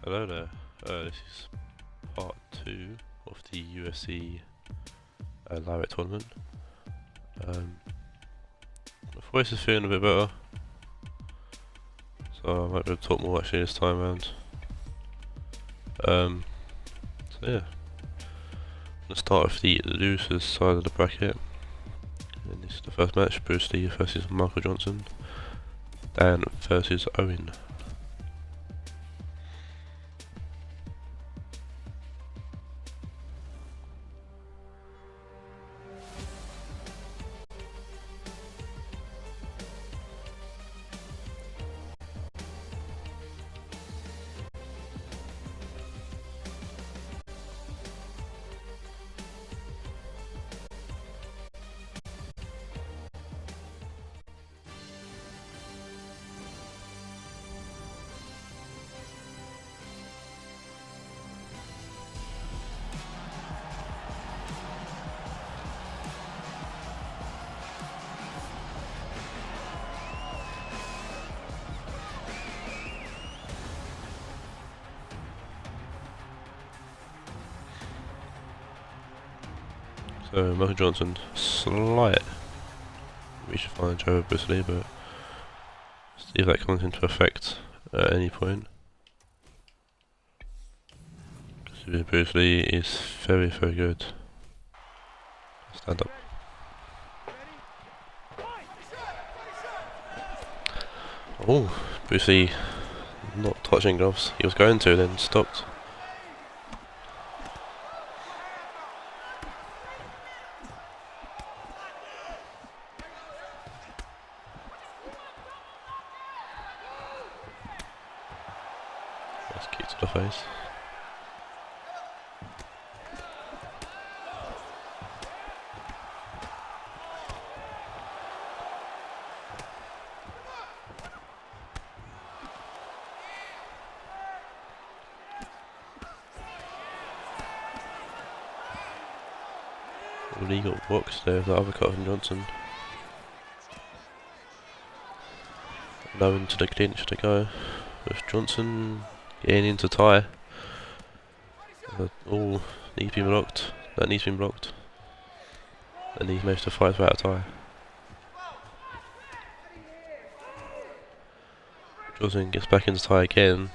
Hello there, this is part 2 of the UFC lightweight tournament. My voice is feeling a bit better, so I might be able to talk more actually this time around. So yeah, let's start with the losers side of the bracket. And this is the first match, Bruce Lee versus Michael Johnson, Dan versus Owen. So Michael Johnson, slight reach advantage over Bruce Lee, but see if that comes into effect at any point. Because Bruce Lee is very, very good. Stand up. Oh, Bruce Lee not touching gloves. He was going to, then stopped. Nice kick to the face. Lee got boxed there with the uppercut from Johnson. Now into the clinch to go, with Johnson getting into tie. Oh, needs been blocked. That needs been blocked. And he's managed to fight without a tie. Johnson gets back into tie again,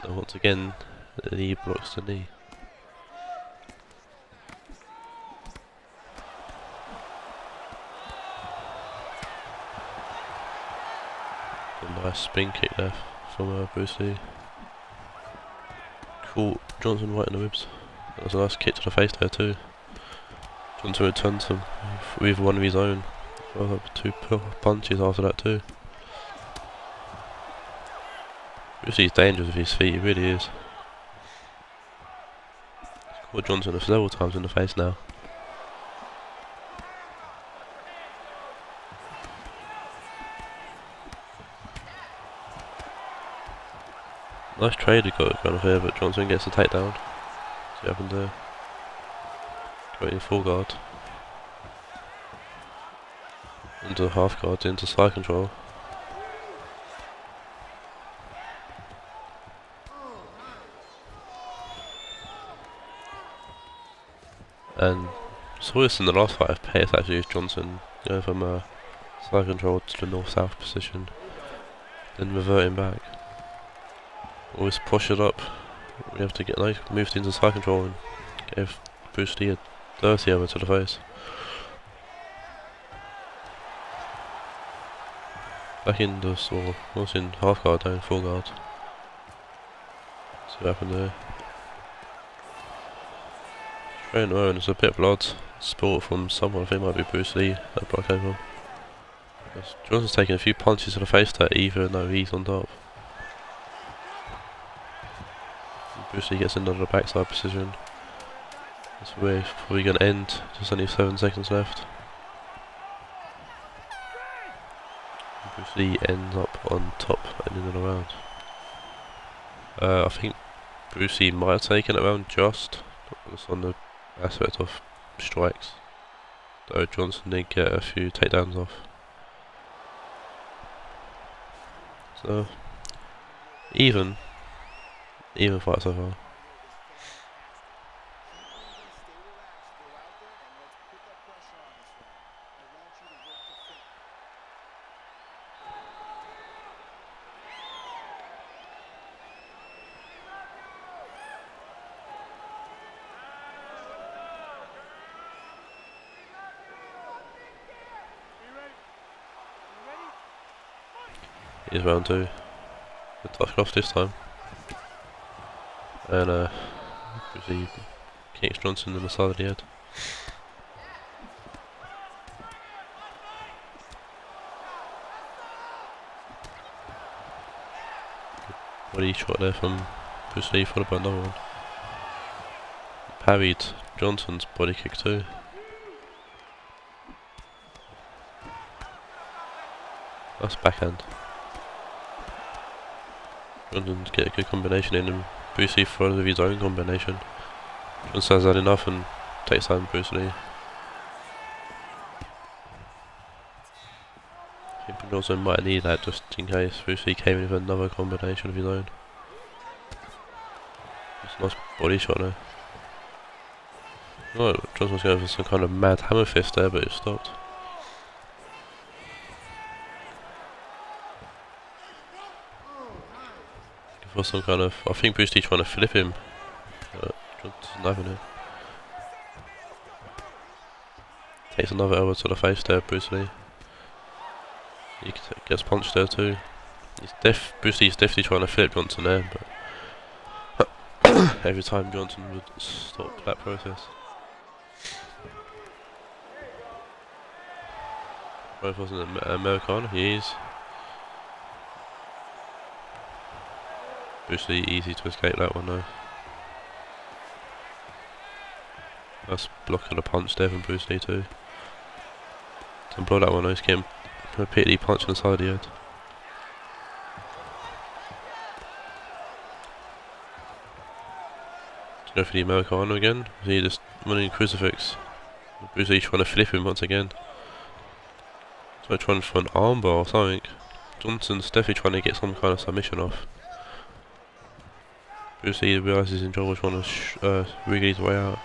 and once again, he blocks the knee. A nice spin kick there from Bruce Lee. Caught Johnson right in the ribs. That was a nice kick to the face there too. Johnson returned him with one of his own. Well, two punches after that too. Bruce Lee's dangerous with his feet, he really is. He's caught Johnson several times in the face now. Nice trade he got going off here, but Johnson gets the takedown. See what happened there. Got in full guard. Into half guard, into side control. And saw this in the last fight of pace actually with Johnson going from side control to the north-south position, then reverting back. Always push it up. We have to get nice moved into side control and give Bruce Lee a dirty over to the face. Back in the saw, was in half guard, down full guard. See what happened there. Straight in and there's a bit of blood spilled from someone. I think it might be Bruce Lee that broke over. Johnson's taking a few punches to the face there, even though he's on top. Bruce Lee gets into the backside position. That's where it's probably going to end. Just only 7 seconds left. Bruce Lee ends up on top at the end of the round. I think Bruce Lee might have taken it around just on the aspect of strikes. Though Johnson did get a few takedowns off. So even Even fight so far. Here's round 2. The touch off this time. And he kicks Johnson in the side of the head. Body shot there from Bruce Lee, followed by another one. Parried Johnson's body kick too. That's backhand. Johnson get a good combination in, and Bruce Lee follows with his own combination. Johnson has had enough and takes down Bruce Lee. I think Johnson might need that just in case Bruce Lee came in with another combination of his own. It's a nice body shot there. Oh, Johnson was going for some kind of mad hammer fist there, but it stopped. For some kind of, I think Bruce Lee trying to flip him. Johnson's having it. Takes another elbow to the face there, Bruce Lee. He gets punched there too. Bruce Lee's definitely trying to flip Johnson there, but every time Johnson would stop that process. Both wasn't an American, he is. Bruce Lee easy to escape that one though. That's blocking a punch there from Bruce Lee too. Don't blow that one though, he's getting repeatedly punched on the side of the head. To go for the Americano again. He just running crucifix. Bruce Lee trying to flip him once again. So trying for an armbar or something. Johnson's definitely trying to get some kind of submission off. Bruce Lee realises he's in trouble, trying to wriggle his way out.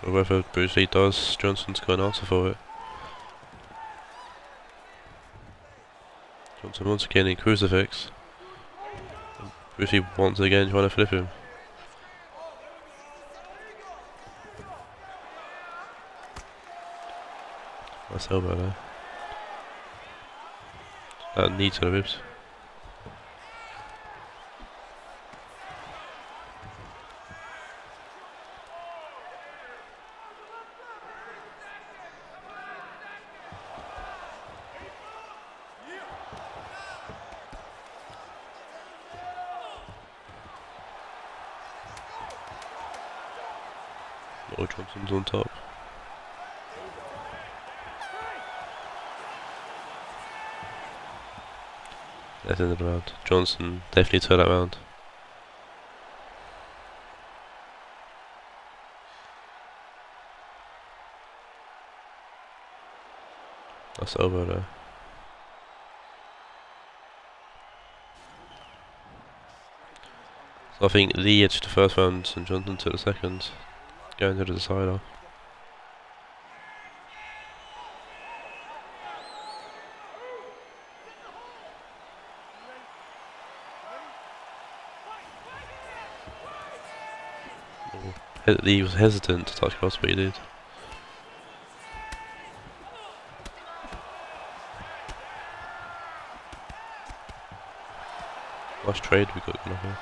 But whether Bruce Lee does, Johnson's got an answer for it. Johnson once again in crucifix. Bruce Lee once again trying to flip him. Nice elbow there. That knee to the ribs. Oh, Johnson's on top. That's the end of the round. Johnson definitely turned that round. That's over there. So I think Lee edged the first round and Johnson took the second. Going to the decider. He was hesitant to touch cross, but he did. Nice trade we got going on here.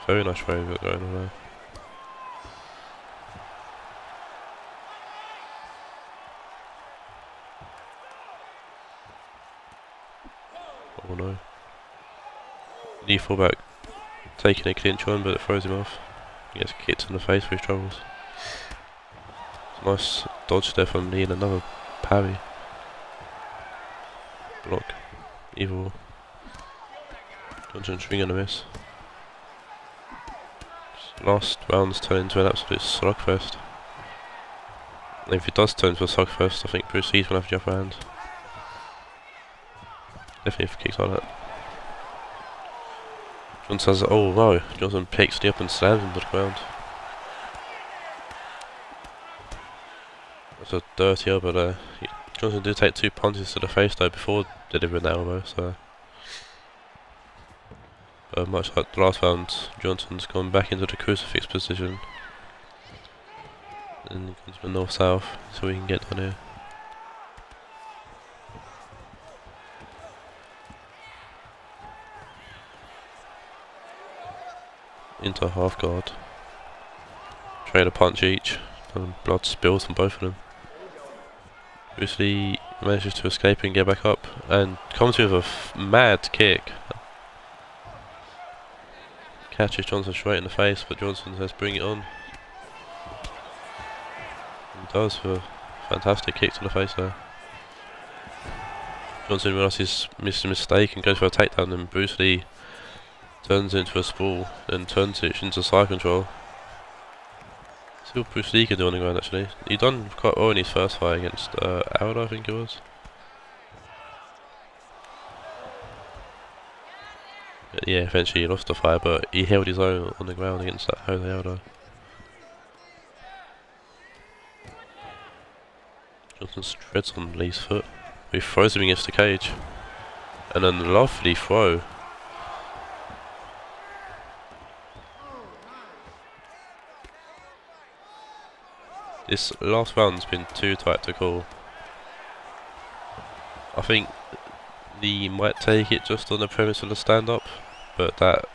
Very nice trade we got going on there. Oh no. Knee fullback taking a clinch on, but it throws him off. He gets kicked in the face for his troubles. Nice dodge there from Lee and another parry. block. Evil. Johnson swing and a miss. Last round's turned into an absolute slugfest. And if it does turn into a slugfest, I think Bruce Lee's gonna have the upper hand. Definitely if he kicks like that. Johnson says, oh no, Johnson picks it up and slams him to the ground. That's a dirty elbow there. Johnson did take 2 punches to the face though before delivering that elbow, so... much like the last round, Johnson's gone back into the crucifix position. And comes from north-south, so we can get down here. Into half guard. Trade a punch each, and blood spills from both of them. Bruce Lee manages to escape and get back up, and comes with a mad kick. Catches Johnson straight in the face, but Johnson says bring it on. He does with a fantastic kick to the face there. Johnson realises he's missed a mistake and goes for a takedown, and Bruce Lee turns it into a sprawl, then turns it into side control. See what Bruce Lee can do on the ground actually. He done quite well in his first fight against Aldo, I think it was. Yeah, eventually he lost the fight, but he held his own on the ground against that Jose Aldo. Johnson treads on Lee's foot. He throws him against the cage. And then a lovely throw. This last round's been too tight to call. I think Lee might take it just on the premise of the stand-up, but that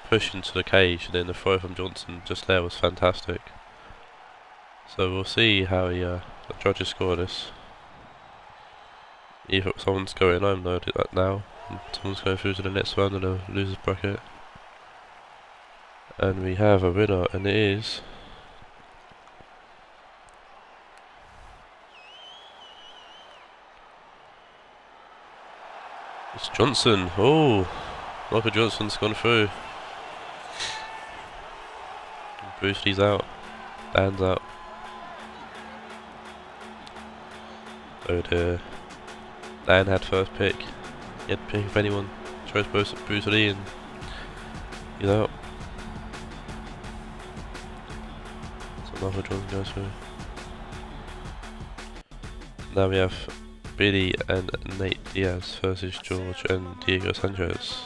push into the cage and then the throw from Johnson just there was fantastic. So we'll see how the judges score this. Either someone's going home though, now, and someone's going through to the next round in the losers bracket. And we have a winner, and it is... it's Johnson. Oh, Michael Johnson's gone through. Bruce Lee's out. Dan's out. Oh dear. Dan had first pick. He had to pick if anyone. Chose Bruce Lee and he's out. So Michael Johnson goes through. Now we have Billy and Nate Diaz versus George and Diego Sanchez.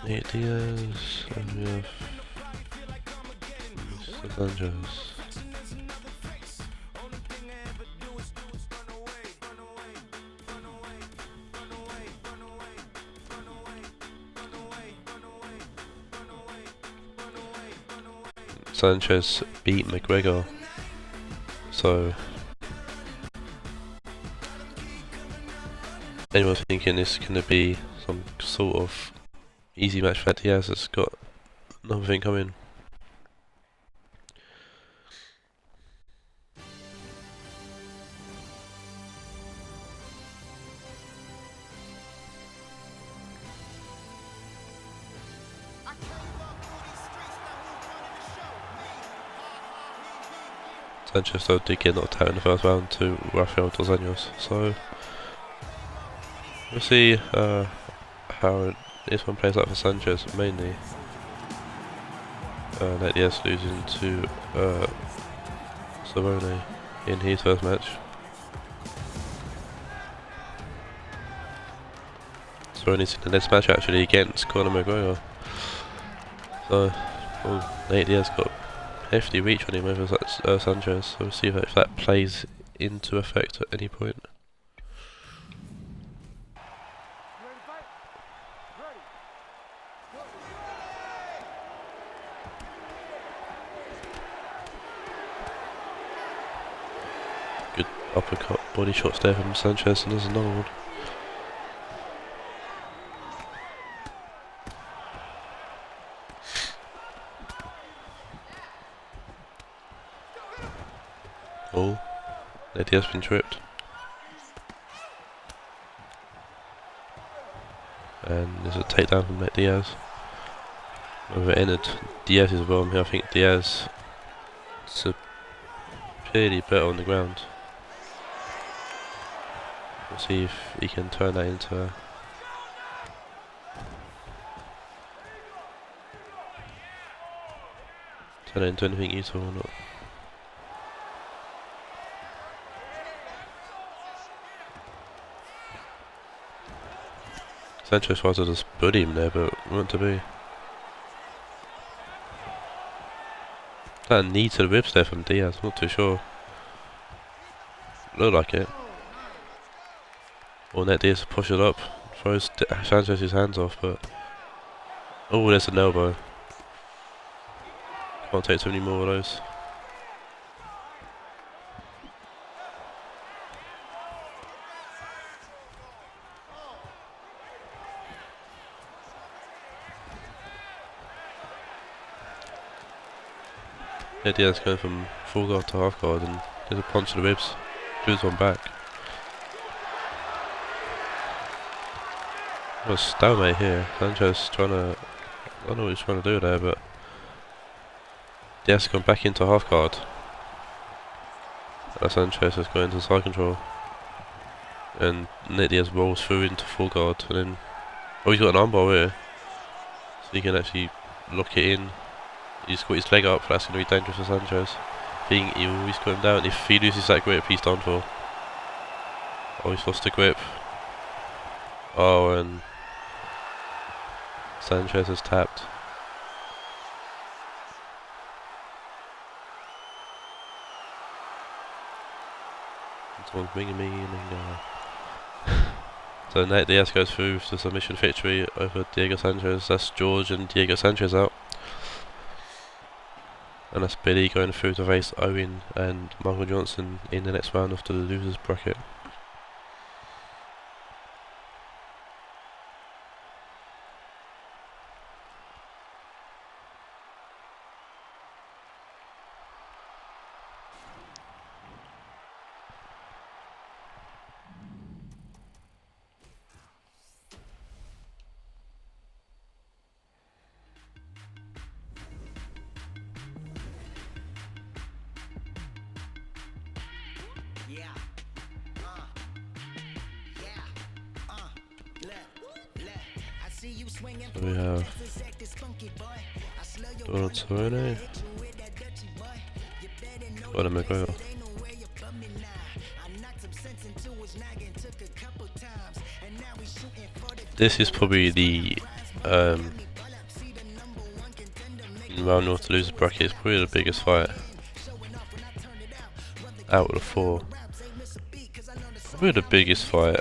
Nate Diaz and we have Mr. Sanchez. Sanchez beat McGregor, so anyone thinking this is going to be some sort of easy match for Diaz has got another thing coming. Sanchez though did get knocked out in the first round to Rafael dos Anjos, so we'll see how this one plays out for Sanchez mainly. Nate Diaz losing to Cerrone in his first match. Cerrone's in the next match actually against Conor McGregor. So, Nate Diaz got hefty reach on him over Sanchez, so we'll see if that plays into effect at any point. Good uppercut, body shots there from Sanchez, and there's another one. Nate Diaz been tripped. And there's a takedown from Nate Diaz. Whether it entered Diaz's realm here, I think Diaz is clearly better on the ground. We'll see if he can turn that into anything useful or not. Sanchez tried to just bully him there, but meant to be. That knee to the ribs there from Diaz, not too sure. Looked like it. Or Nate Diaz push it up, throws Sanchez's hands off, but oh, there's an elbow. Can't take too many more of those. Nate Diaz going from full guard to half guard, and there's a punch to the ribs. Gives one back. Well, stalemate here. Sanchez trying to, I don't know what he's trying to do there, but Diaz gone back into half guard. Sanchez has gone into side control, and Nate Diaz rolls through into full guard, and then he's got an armbar here, so he can actually lock it in. He's got his leg up. That's going to be dangerous for Sanchez. I think he always got him down. If he loses that grip, he's done for. Oh, he's lost the grip. Oh, and Sanchez has tapped. Someone's ringing me and so Nate Diaz goes through to submission victory over Diego Sanchez. That's George and Diego Sanchez out. And that's Billy going through to face Owen and Michael Johnson in the next round of the losers bracket. So we have Donald Cerrone, Conor McGregor. This is probably the round north to losers bracket. It's probably the biggest fight out of the four. Probably the biggest fight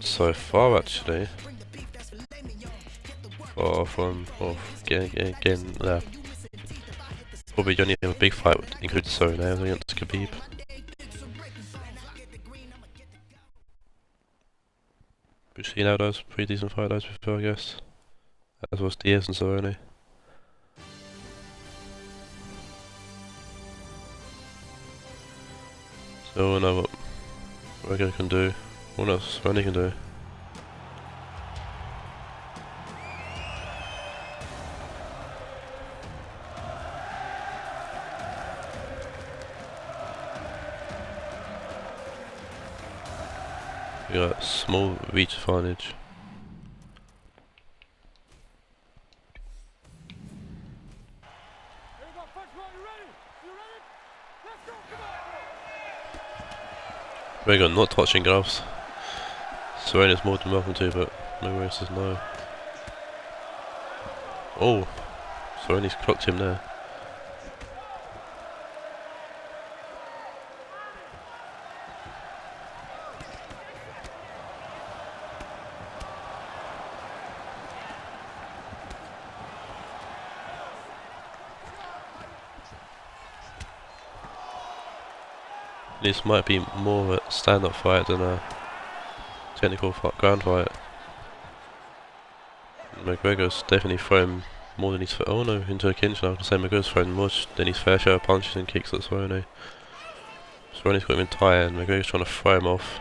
so far, actually. Or from, again, probably the only other big fight includes Cerrone against Khabib. We've seen how those pretty decent fight those before, I guess. As was Diaz and Cerrone. So we'll know what McGregor can do, what else Cerrone can do. We got small reach advantage. McGregor not touching gloves. Cerrone's more than welcome to, but McGregor says no. Oh, Cerrone's clocked him there. This might be more of a stand-up fight than a technical ground fight. McGregor's definitely throwing more than his oh no, into a clinch now. I can say McGregor's throwing more than his fair share of punches and kicks at Cerrone. Cerrone's got him in tie and McGregor's trying to throw him off,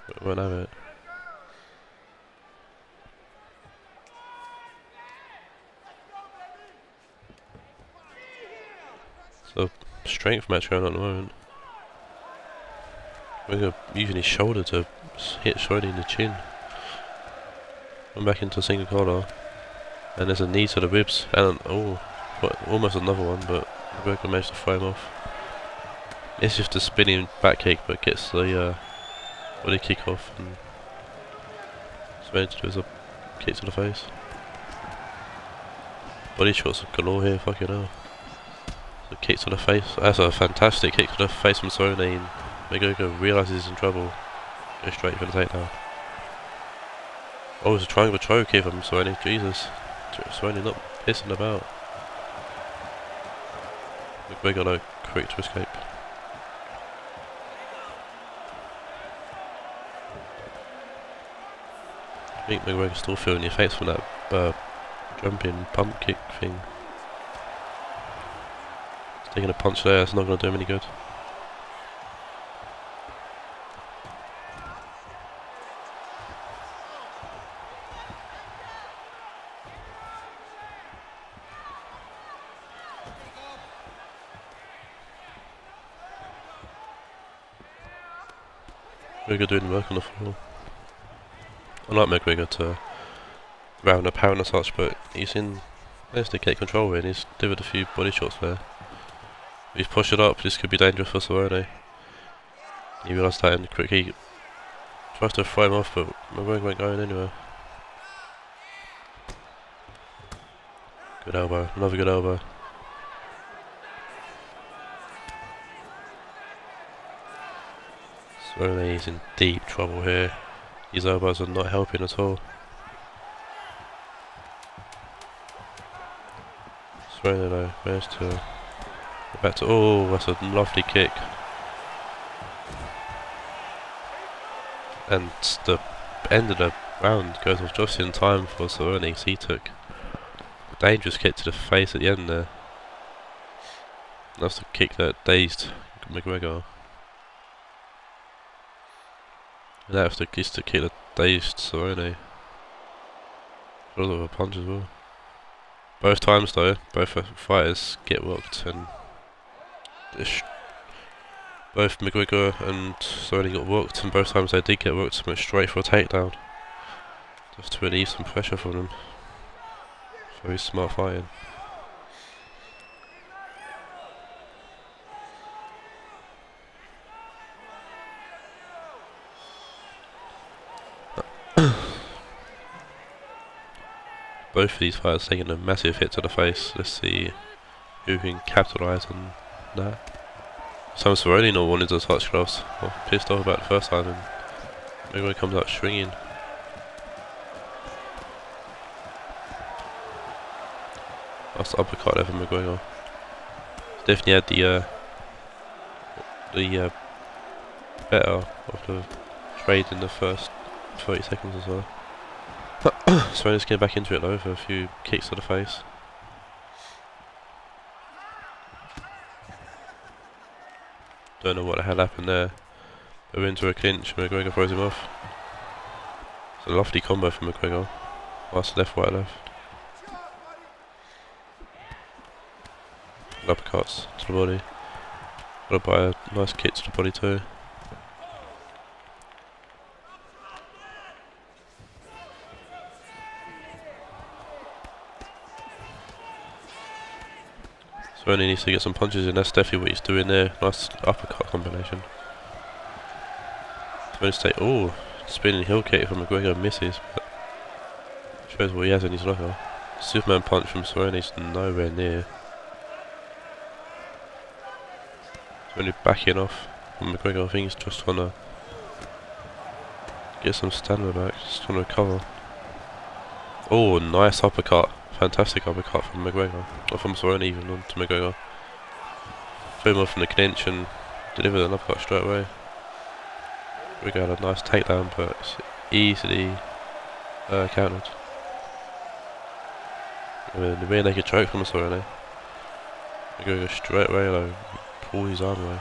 but won't have it. So, strength match going on at the moment. McGregor using his shoulder to hit Cerrone in the chin. I'm back into single collar. And there's a knee to the ribs, and almost another one, but McGregor managed to throw him off. It's just a spinning back kick, but gets the body kick off, and so managed to do is a kick to the face. Body shots galore here, fucking hell. So kick to the face, that's a fantastic kick to the face from Cerrone, and McGregor realises he's in trouble, goes straight for the takedown. Oh, it's a triangle choke here from Cerrone, Jesus. Cerrone not pissing about. McGregor though, quick to escape. I think McGregor's still feeling the effects from that jumping pump kick thing. He's taking a punch there, it's not going to do him any good. McGregor doing work on the floor. I like McGregor to round a power and such, but he's in there's the kick control here and he's delivered a few body shots there. If he's pushed it up, this could be dangerous for Cerrone. He realised that and quick he tries to throw him off, but McGregor won't go in anywhere. Good elbow, another good elbow. Cerrone is in deep trouble here. His elbows are not helping at all. Cerrone though managed to get back to. Oh, that's a lovely kick. And the end of the round goes off just in time for Cerrone, so he took a dangerous kick to the face at the end there. That's the kick that dazed McGregor. And that was the kick that dazed Cerrone. A lot of a punch as well. Both times though, both fighters get rocked, and both McGregor and Cerrone got rocked, and both times they did get rocked, went straight for a takedown. Just to relieve some pressure from them. Very smart fighting. Both of these fighters taking a massive hit to the face. Let's see who can capitalise on that. Some Cerrone not wanted to touch gloves. Well, pissed off about the first time, and McGregor comes out swinging. That's the uppercut there from McGregor. Definitely had the better of the trade in the first 30 seconds or so. Cerrone's getting back into it though for a few kicks to the face. Don't know what the hell happened there. But we're into a clinch, McGregor throws him off. It's a lofty combo from McGregor. Nice left, right, left. Uppercuts to the body. Followed by a nice kick to the body too. Cerrone needs to get some punches in, that's definitely what he's doing there. Nice uppercut combination. Cerrone's take, oh, spinning heel kick from McGregor misses, but shows what he has in his locker. Superman punch from Cerrone's nowhere near. Cerrone backing off from McGregor, I think he's just trying to get some stamina back, just trying to recover. Oh, nice uppercut. Fantastic uppercut from McGregor, or from Cerrone even on to McGregor. Threw him off from the clinch and delivered an uppercut straight away. McGregor had a nice takedown, but it's easily countered. The rear naked choke from Cerrone. McGregor straight away though, pull his arm away.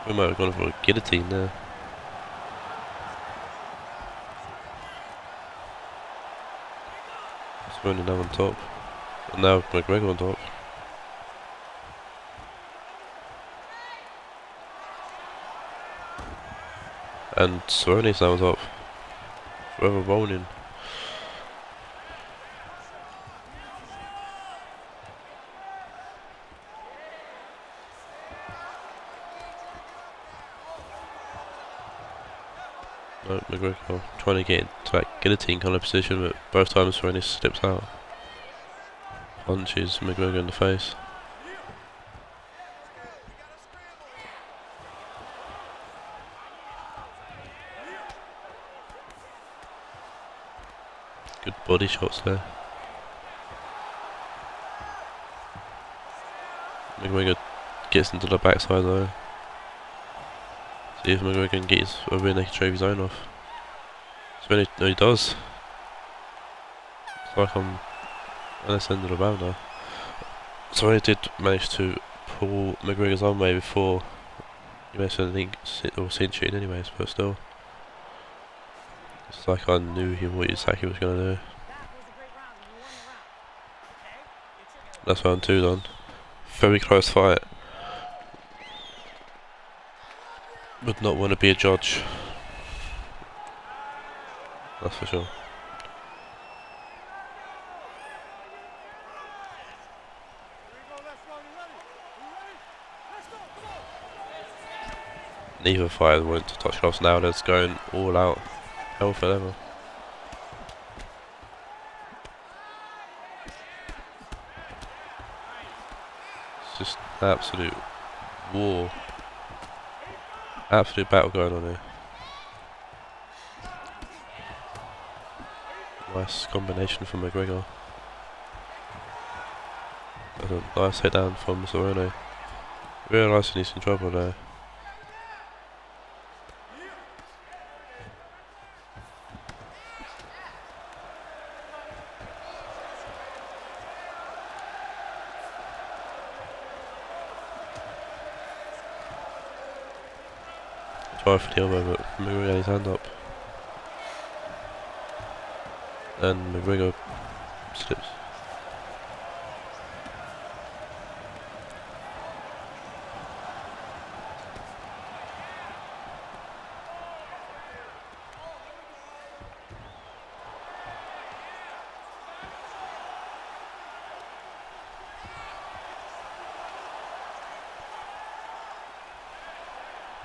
We might have gone for a guillotine there. Cerrone now on top. And now McGregor on top. And Cerrone's now on top. Forever rolling. No, McGregor trying to get into that guillotine kind of position, but both times Cerrone slips out. Punches McGregor in the face. Good body shots there. McGregor gets into the backside though. See if McGregor can get a rear naked choke of his own off. No, he does. It's like I'm on this end of the round now. So I did manage to pull McGregor's arm away before he managed to cinch it in anyways, but still. It's like I knew what exactly was going to do. That's round 2 done. Very close fight. Would not want to be a judge. That's for sure. Neither fighter wanted to touch gloves now, they're going all out. Hell for them. It's just absolute war. Absolute battle going on here. Nice combination from McGregor. That's a nice hit down from Cerrone. Realising he's in trouble there. Try for the elbow, but McGregor had his hand up. And McGregor slips.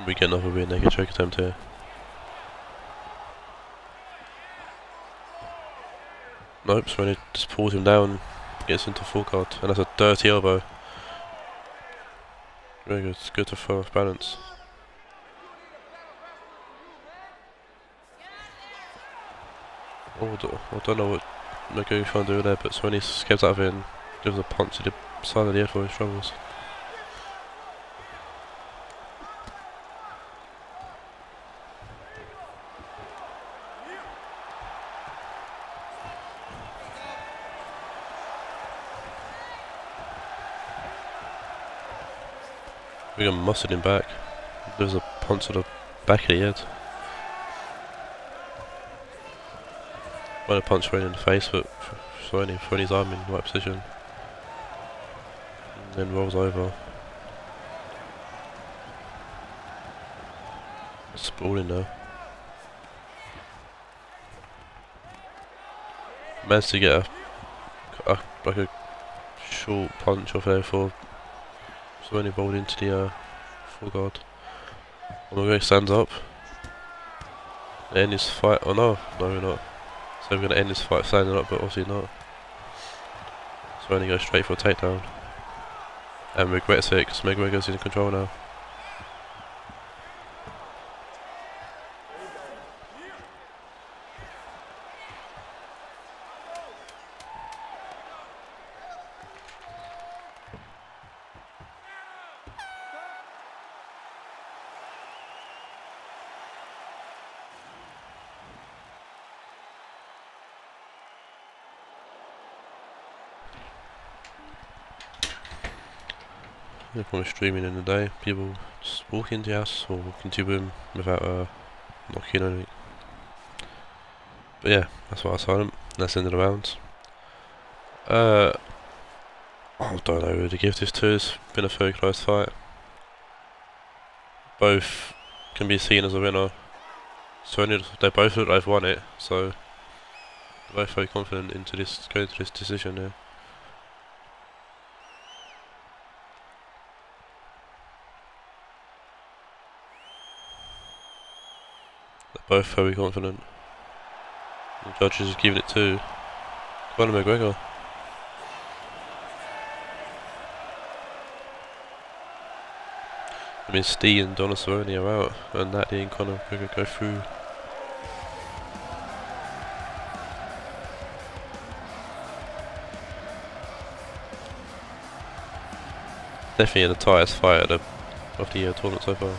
We get another rear naked choke attempt here. Nope, Cerrone just pulls him down, gets into full guard, and that's a dirty elbow. Very good, it's good to throw off balance. Oh, I don't know what McGregor's trying to do there, but Cerrone skips out of it and gives a punch to the side of the head for his troubles. We're gonna muscle him back. There's a punch to the back of the head. Might have punched Cerrone in the face, but Cerrone throwing his arm in the right position. And then rolls over. Sprawling now. Managed to get like a short punch off there for Cerrone rolled into the full guard. McGregor stands up. End this fight. Oh no, we're not. So we're going to end this fight standing up, but obviously not. Cerrone goes straight for a takedown. And regrets it because McGregor's in control now. If I'm streaming in the day, people just walk into your house or walk into your room without knocking on it. But yeah, that's what I saw them. That's the end of the rounds. I don't know who to give this to. It's been a very close fight. Both can be seen as a winner. So they both look like they've won it. So they're both very confident going into this decision here. They're both very confident. The judges have given it to Conor McGregor. I mean, Steve and Donna Cerrone are out, and Natalie and Conor McGregor go through. Definitely the tightest fight of the tournament so far.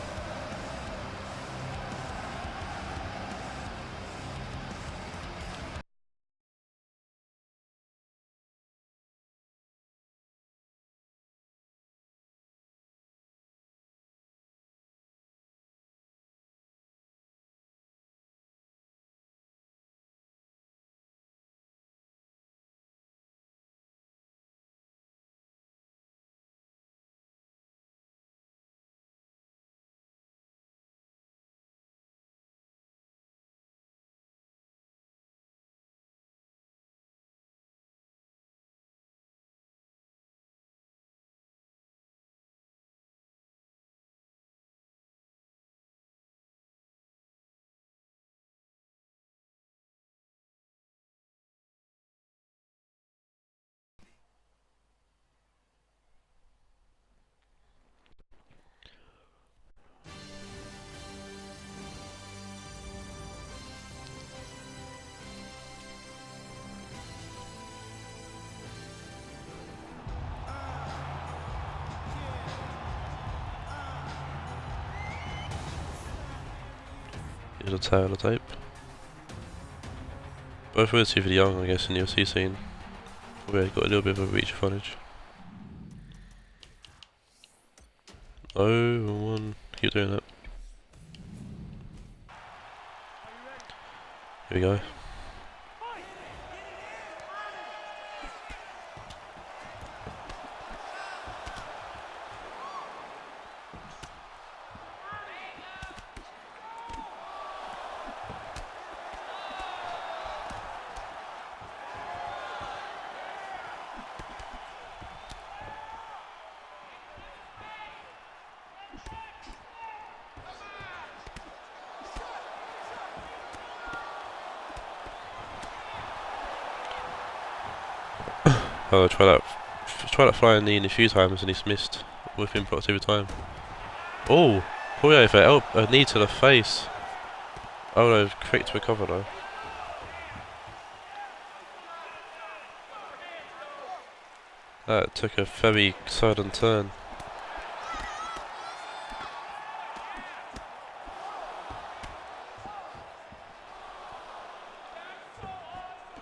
Here's a tail of the tape. Both relatively young, I guess, in the UFC scene. Probably got a little bit of a reach advantage. Oh, one. Keep doing that. Here we go. Oh, try that flying knee in a few times and he's missed. Whipping blocks every time. Oh! Poirier for a knee to the face. Oh no, quick to recover though. That took a very sudden turn.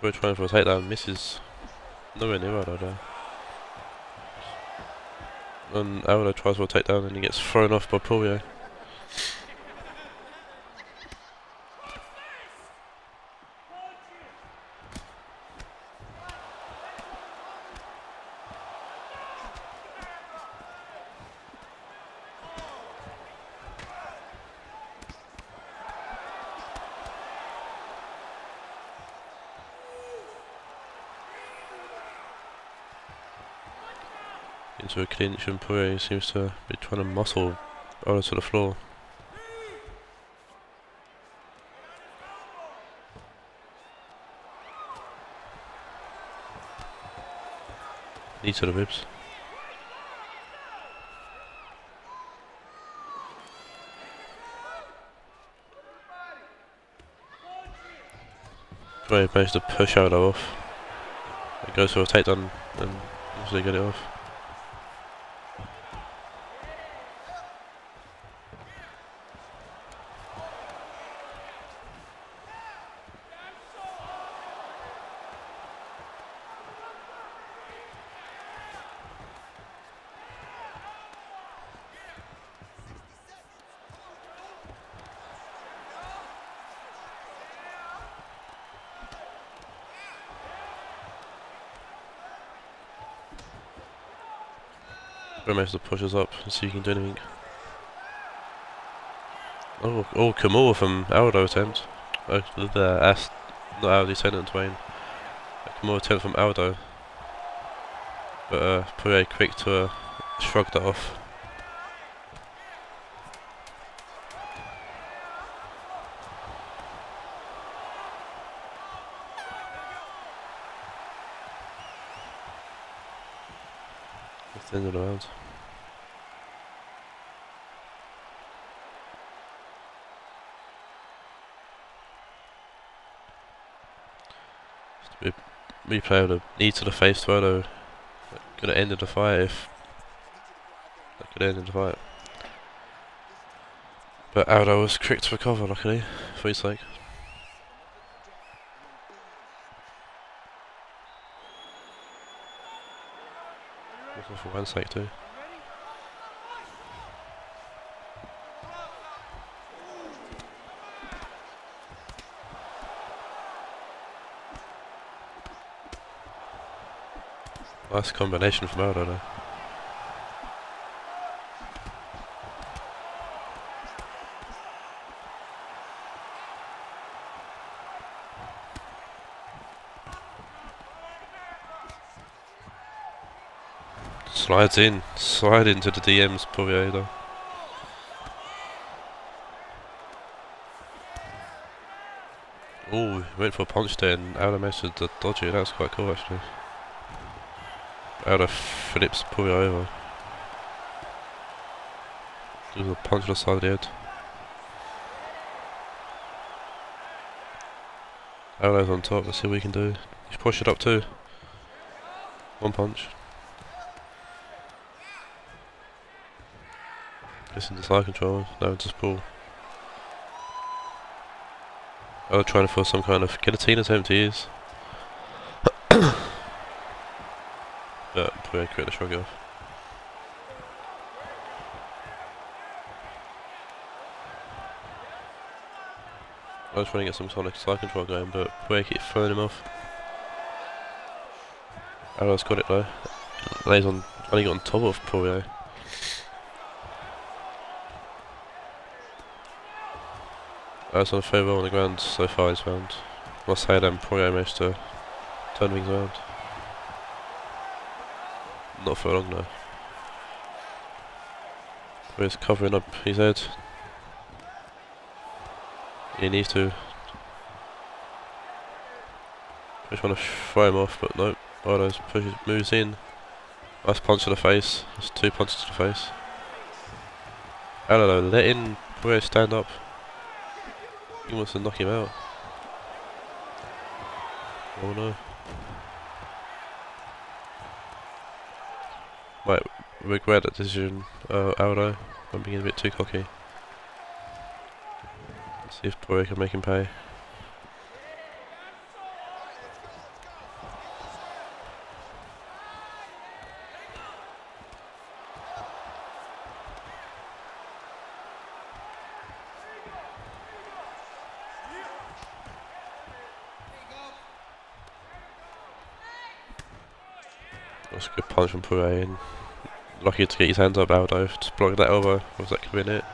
We're trying for a takedown, misses. Nowhere near Aldo there. And Aldo tries for a takedown and he gets thrown off by Poirier. Into a clinch and Poirier seems to be trying to muscle Aldo to the floor. Knee to the ribs. Poirier managed to push Aldo off. It goes for a takedown and obviously get it off. Poirier manages to push us up and see if he can do anything. Oh, Kimura from Aldo attempt. That's not Aldo's attempt, Wayne. Kimura attempt from Aldo. But Poirier quick to shrug that off. That's the end of the round. Replay of the knee to the face to Aldo. Could have ended the fight if that could have ended the fight. But Aldo was quick to recover, luckily, for his sake. Also for one's sake too. Nice combination from Aldo though. Slide into the DMs, Poirier though. Oh, he went for a punch there and Aldo managed to dodge it. That was quite cool actually. Aldo flips Poirier over. Does a punch to the side of the head. Aldo's on top, let's see what he can do. He's pushed it up too. One punch. Gets into side control, now into pull. Aldo trying for some kind of guillotine attempt he is. But Poirier quick to shrug it off. I was trying to get some sort of side control going, but Poirier keeps throwing him off. Aldo's got it though. And he's on, trying to get on top of Poirier. Aldo's done very well on the ground so far this round. Must say then Poirier managed to turn things around. Not for long though. Poirier's covering up his head. He needs to. Just want to throw him off, but nope. Aldo's moves in. Nice punch to the face. That's 2 punches to the face. Aldo letting Poirier stand up. He wants to knock him out. Oh no. Might regret that decision, Aldo. I'm being a bit too cocky. Let's see if Poirier can make him pay. That's a good punch from Poirier. Lucky to get his hands up, Aldo. Just blocking that elbow. Was that could win it?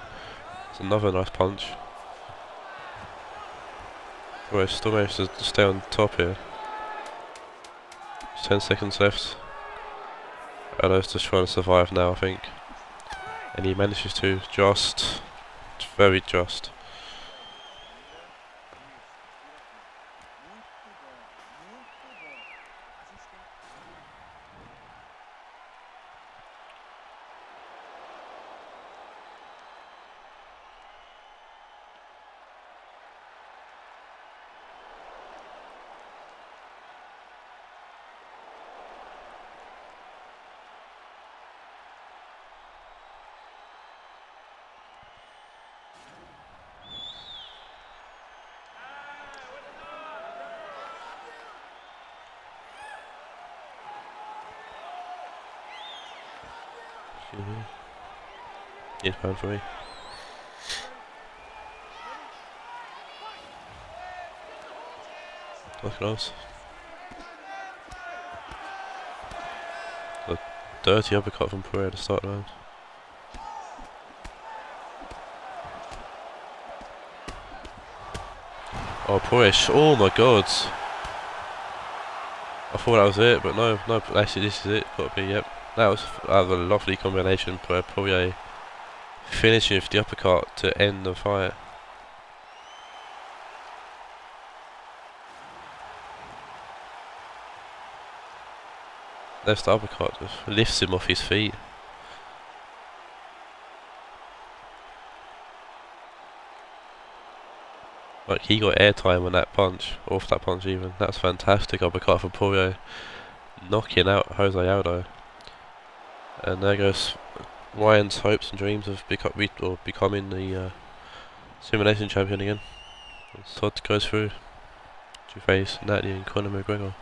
It's another nice punch. Poirier still managed to stay on top here. Just 10 seconds left. Aldo's just trying to survive now, I think. And he manages to just. Very just. Yes, pound for me. That's close. The dirty uppercut from Poirier to start the round. Oh, Poirier, oh my god. I thought that was it, but no, actually this is it, gotta be, yep. That was a lovely combination, Poirier finishing with the uppercut to end the fight. That's the uppercut, just lifts him off his feet. Like, he got airtime on that punch, off that punch even. That's fantastic uppercut for Poirier, knocking out Jose Aldo. And there goes Ryan's hopes and dreams of becoming the simulation champion again. Todd goes through to face Natalie and Conor McGregor.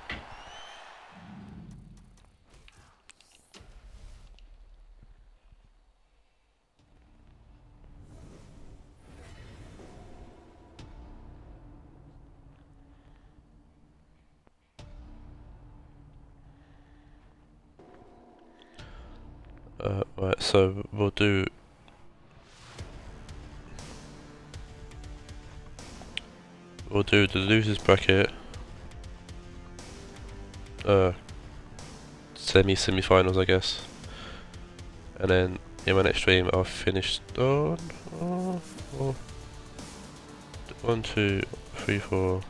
Right, so we'll do the losers bracket, semi-finals I guess, and then in my next stream I'll finish on 1, 2, 3, 4.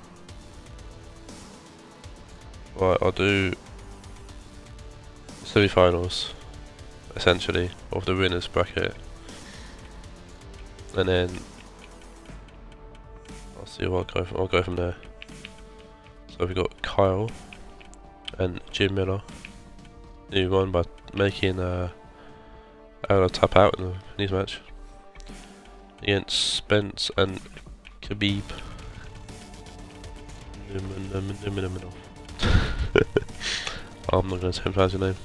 Right, I'll do semi-finals essentially of the winners bracket, and then I'll see what I'll go from there. So we've got Kyle and Jim Miller, who won by making Aldo tap out in his match against Spence and Khabib. I'm not going to pronounce your name.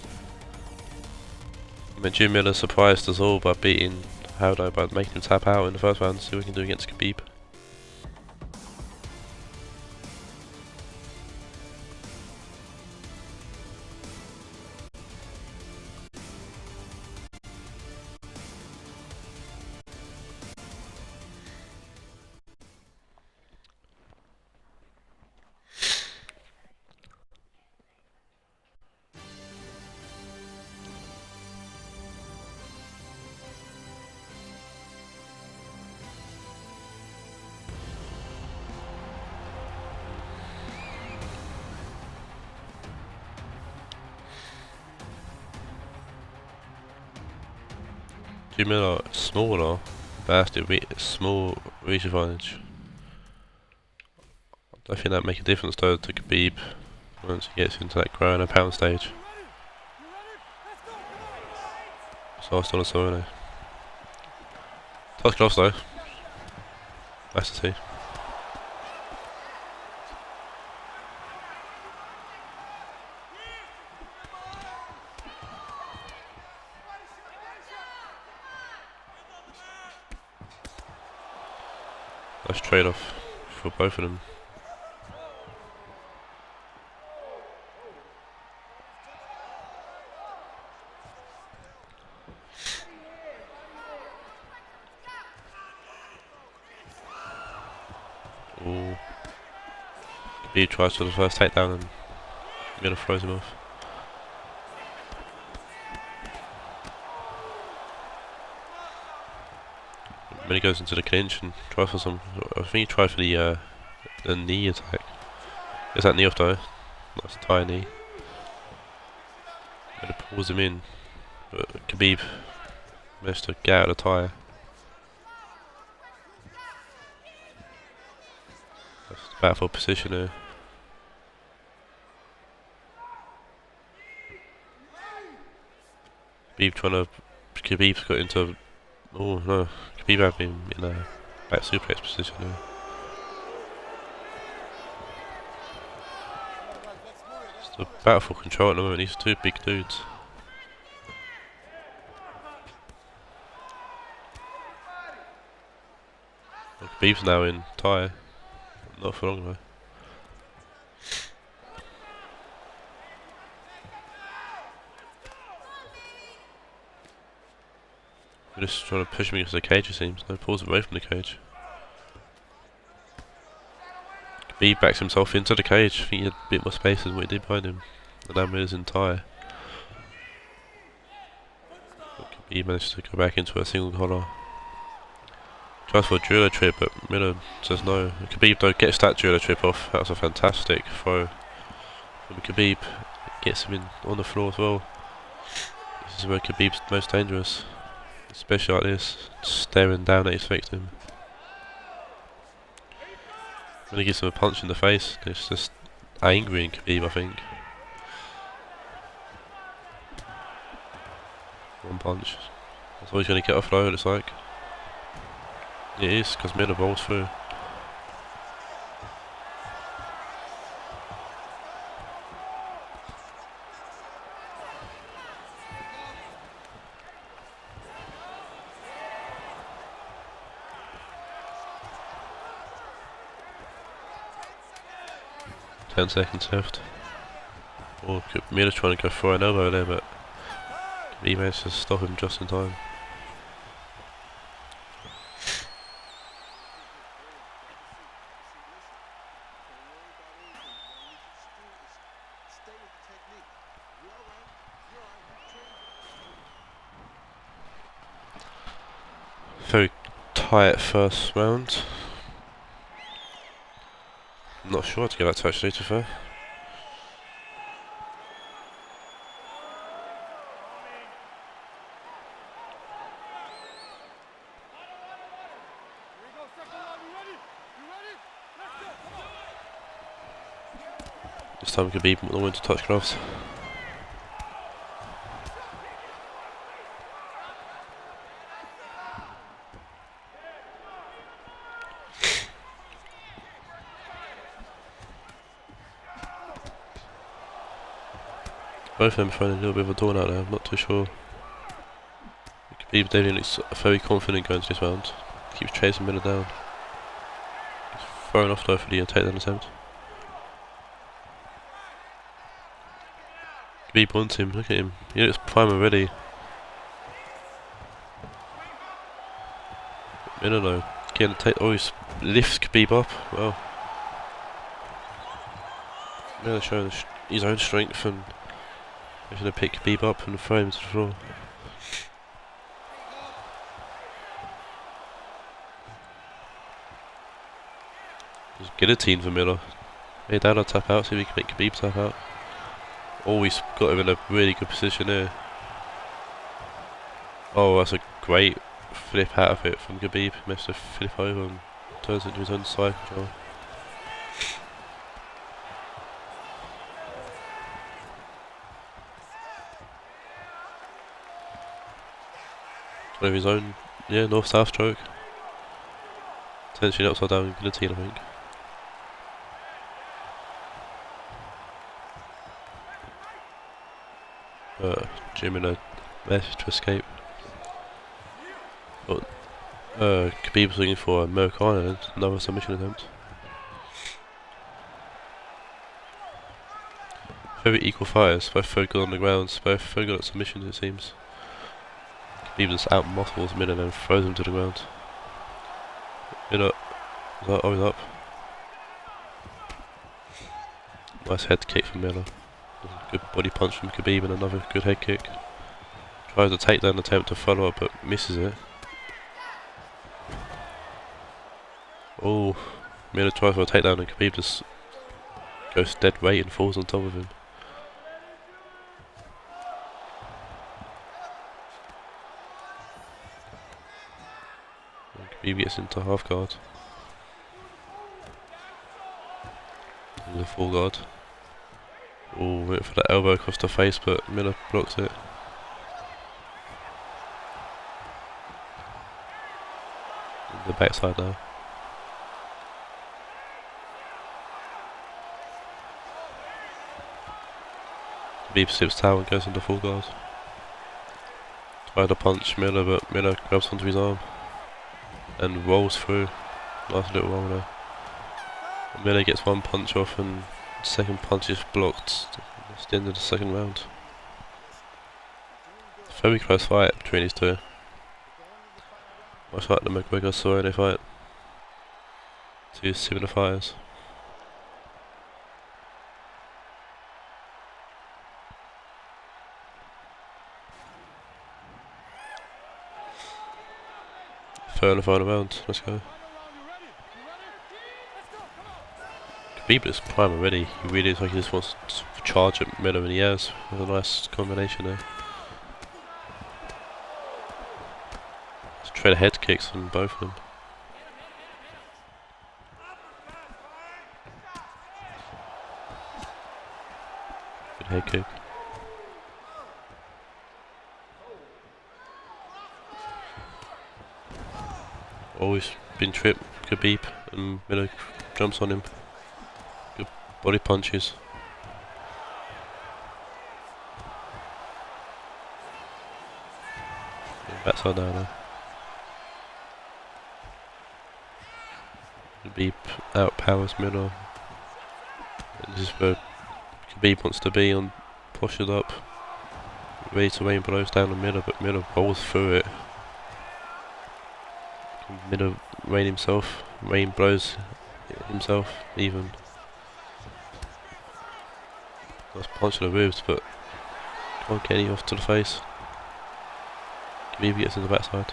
I mean, Jim Miller surprised us all by beating Aldo by making him tap out in the first round. See what we can do against Khabib. Jim Miller smaller, bastard, small reach advantage. I think that make a difference though to Khabib once he gets into that ground and pound stage. So I still on Serrano. Touch gloves though. Nice to see. Nice trade-off for both of them. Ooh. Khabib tries for the first takedown and Miller throws him off. When he goes into the clinch and tries for some, I think he tried for the knee attack. Is that knee off though? That's a tie knee. And it pulls him in, but Khabib managed to get out of the tie. That's the battle position here. Khabib's got into. Oh no, Khabib had been in a back suplex position here. It's a battle for control at the moment, these two big dudes. Well, Khabib's now in tie, not for long though. Just trying to push me against the cage, it seems. No, pulls away from the cage. Khabib backs himself into the cage. I think he had a bit more space than what he did behind him. And now Miller's in tie. But Khabib managed to go back into a single collar. Tries for a driller trip, but Miller says no. Khabib though gets that driller trip off. That was a fantastic throw from Khabib. Gets him in on the floor as well. This is where Khabib's most dangerous. Especially like this, staring down at his victim. When he gives him a punch in the face, it's just angry in Khabib, I think. One punch. That's all he's going to get off though, it looks like. It is, because Miller rolls through. Ten seconds left. Or Miller's trying to go for an elbow there, but he managed to stop him just in time. Very tight first round. I'm not sure how to get that to actually, to be fair. This time Khabib not willing to touch gloves. Both of them throwing a little bit of a dawn out there, I'm not too sure. Khabib definitely looks very confident going to this round. Keeps chasing Miller down. He's thrown off though for the takedown attempt. Khabib wants him, look at him. He looks prime already. Miller though, getting the oh, he lifts Khabib up, well. Miller showing his own strength and he's going to pick Khabib up and throw him to the floor. Just guillotine for Miller. Hey, down on tap out, see if we can make Khabib tap out. Always got him in a really good position here. Oh, that's a great flip out of it from Khabib. He managed to flip over and turns into his own side control. Of his own, yeah, north-south stroke. Potentially upside down guillotine, I think. Jim in a mess to escape. But Khabib's looking for a Americana and another submission attempt. Very equal fighters, both very good on the ground, both very good at submissions it seems. Khabib just out-muscles Miller and then throws him to the ground. Miller, oh, he's up. Nice head kick from Miller. Good body punch from Khabib and another good head kick. Tries a takedown attempt to follow up but misses it. Oh, Miller tries for a takedown and Khabib just goes dead weight and falls on top of him. Khabib gets into half guard. The full guard. Oh, went for that elbow across the face, but Miller blocks it. The backside now. Khabib slips towel and goes into full guard. Tried to punch Miller, but Miller grabs onto his arm and rolls through. Nice little roll there. Miller gets one punch off and the second punch is blocked. That's the end of the second round. Very close fight between these two. Much like the McGregor Cerrone fight. Two similar fighters. Third and final round, let's go. Khabib is prime already. He really looks like he just wants to charge at middle, and he has with a nice combination there. Let's trade head kicks from both of them. Good head kick. Always been tripped, Khabib, and Miller jumps on him. Good body punches. Backside down there. Khabib outpowers Miller. This is where Khabib wants to be, on pushes up, ready to rain blows down on Miller, but Miller rolls through it. Miller rain blows himself even. Nice punch to the ribs, but can't get any off to the face. Khabib gets in the backside.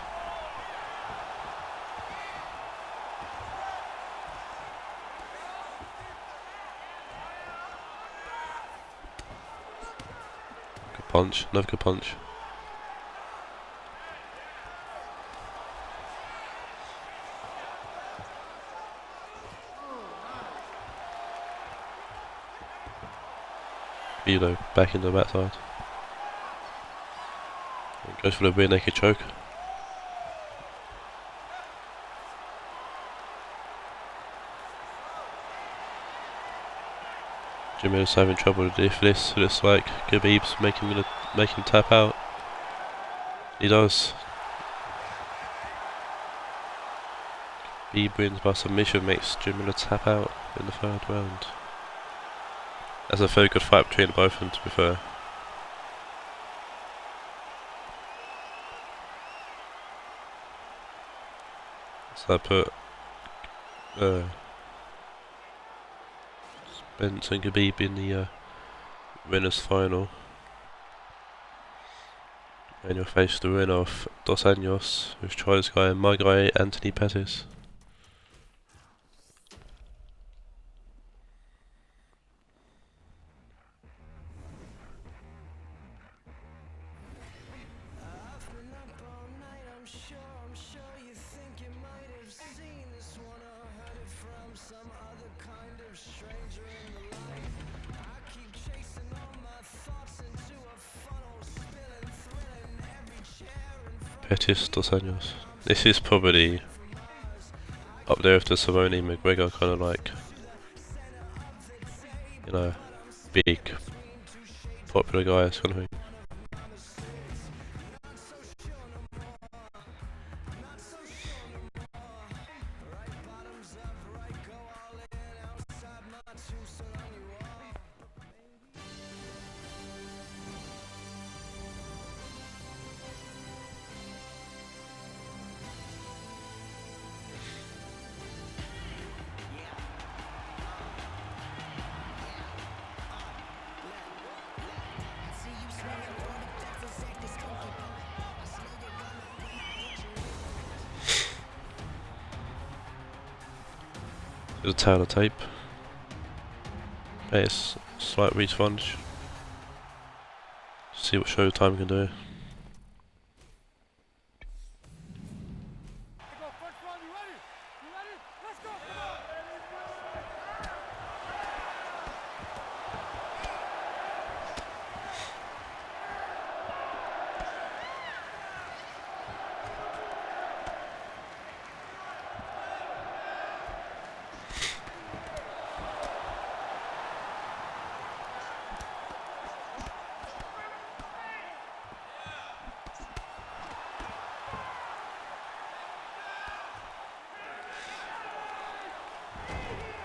Good punch, another good punch. Though, back in the backside. Goes for the rear naked choke. Jimmer's having trouble with this. It looks like Khabib's making him tap out. He does. Khabib wins by submission, makes Jimmer tap out in the third round. That's a very good fight between both of them, to be fair. So I put Spence and Khabib in the winners final. And you'll face the winner of Dos Anjos, who's Troy's guy, and my guy, Anthony Pettis. Pettis, Dos Anjos. This is probably up there with the Cerrone McGregor kind of like, you know, big, popular guys kind of thing. There's a tail of tape. It's slight responge. See what Showtime can do.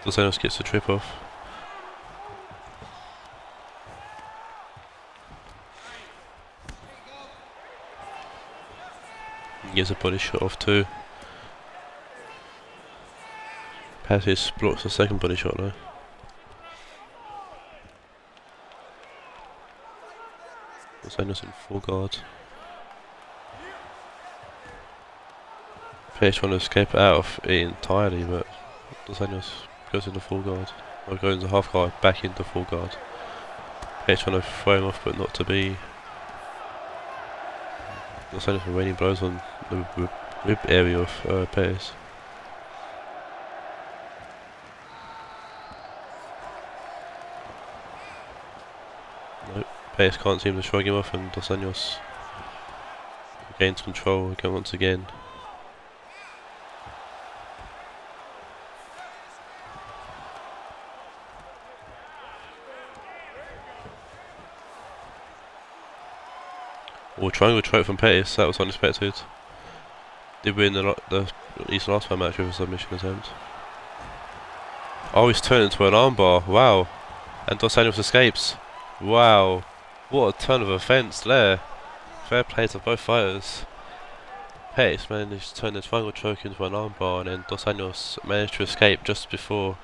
Dos Anjos gets the trip off. He gets a body shot off too. Patis blocks the second body shot though. Dos Anjos in full guard. Patis trying to escape out of it entirely, but Dos Anjos goes into full guard. Or goes into half guard, back into full guard. Patis trying to throw him off, but not to be. Dos Anjos raining blows on the rib area of Patis. Nope, Patis can't seem to shrug him off, and Dos Anjos gains control again once again. Or triangle choke from Patis, that was unexpected. Did win at least last time match with a submission attempt. Oh, he's turned into an armbar, wow. And Dos Anjos escapes. Wow, what a turn of offence there. Fair play to both fighters. Patis managed to turn the triangle choke into an armbar, and then Dos Anjos managed to escape just before